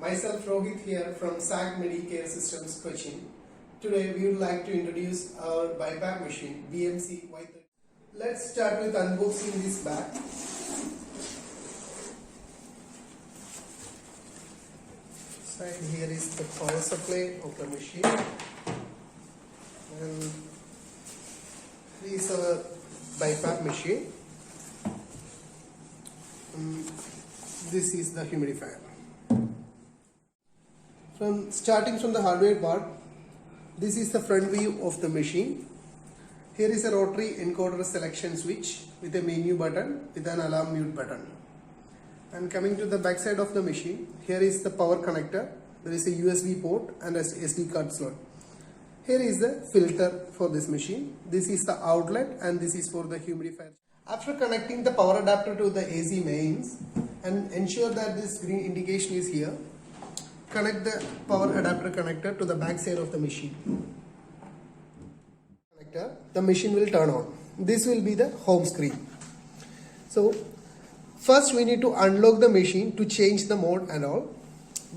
Myself Rohit here from SAG Medicare Systems Cochin. Today we would like to introduce our BiPAP machine BMC Y30. Let's start with unboxing this bag. Inside here is the power supply of the machine, and this is our BiPAP machine. This is the humidifier. Starting from the hardware part, this is the front view of the machine. Here is a rotary encoder selection switch with a menu button with an alarm mute button. And coming to the back side of the machine, here is the power connector. There is a USB port and a SD card slot. Here is the filter for this machine. This is the outlet and this is for the humidifier. After connecting the power adapter to the AC mains and ensure that this green indication is here, connect the power adapter connector to the back side of the machine. The machine will turn on. This will be the home screen. So first we need to unlock the machine to change the mode and all.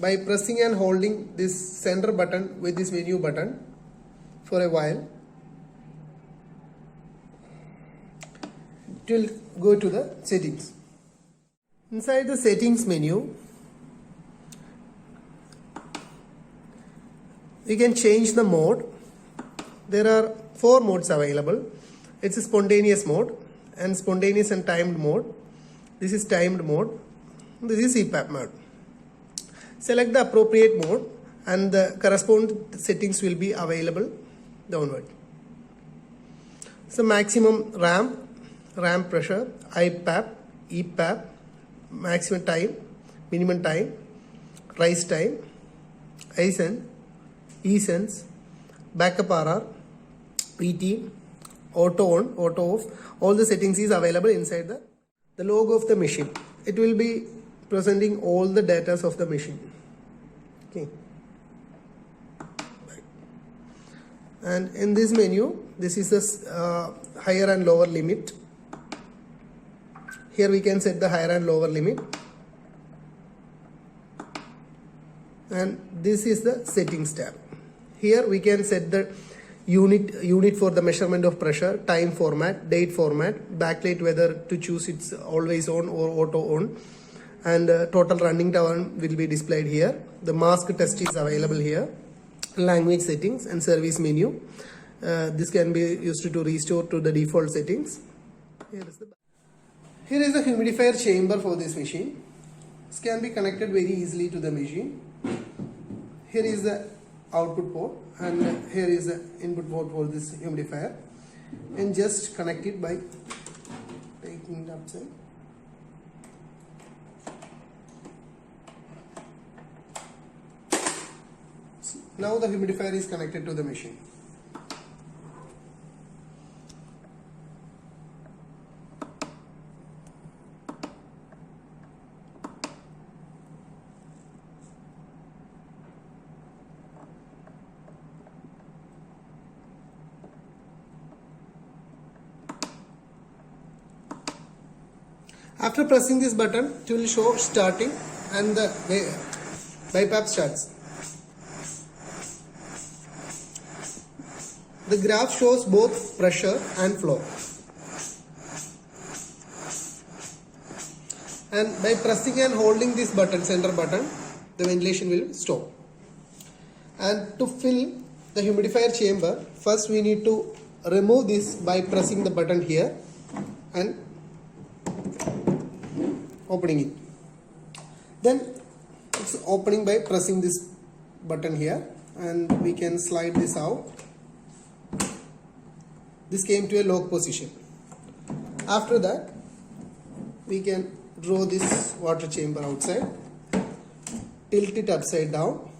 By pressing and holding this center button with this menu button for a while, it will go to the settings. Inside the settings menu, you can change the mode. There are 4 modes available. It's a spontaneous mode and spontaneous and timed mode. This is timed mode. This is CPAP mode. Select the appropriate mode and the corresponding settings will be available downward. So maximum RAM pressure, IPAP, EPAP, maximum time, minimum time, rise time, iSense, eSense, backup RR, PT, auto on, auto off. All the settings is available inside the logo of the machine. It will be presenting all the data of the machine. Okay. And in this menu, this is the higher and lower limit. Here we can set the higher and lower limit. And this is the settings tab. Here we can set the unit for the measurement of pressure, time format, date format, backlight whether to choose it's always on or auto on, and total running time will be displayed here. The mask test is available here, language settings and service menu. This can be used to restore to the default settings. Here is the humidifier chamber for this machine. This can be connected very easily to the machine. Here is the output port and here is the input port for this humidifier, and just connect it by taking it upside. Now the humidifier is connected to the machine. After pressing this button, it will show starting and the BiPAP starts. The graph shows both pressure and flow. And by pressing and holding this button, center button, the ventilation will stop. And to fill the humidifier chamber, first we need to remove this by pressing the button here and opening it. Then it's opening by pressing this button here, and we can slide this out. This came to a lock position. After that, we can draw this water chamber outside, tilt it upside down,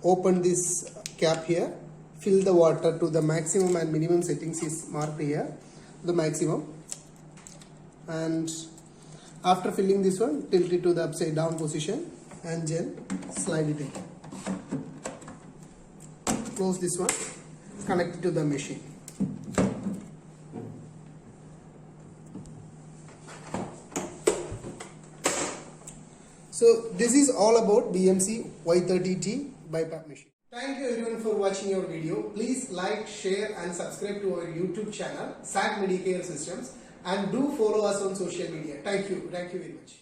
open this cap here, fill the water to the maximum and minimum settings is marked here, the maximum, and after filling this one, tilt it to the upside down position and then slide it in. Close this one, connect it to the machine. So this is all about BMC Y30T BiPAP machine. Thank you everyone for watching your video. Please like, share and subscribe to our YouTube channel, SAT Medicare Systems, and do follow us on social media. Thank you very much.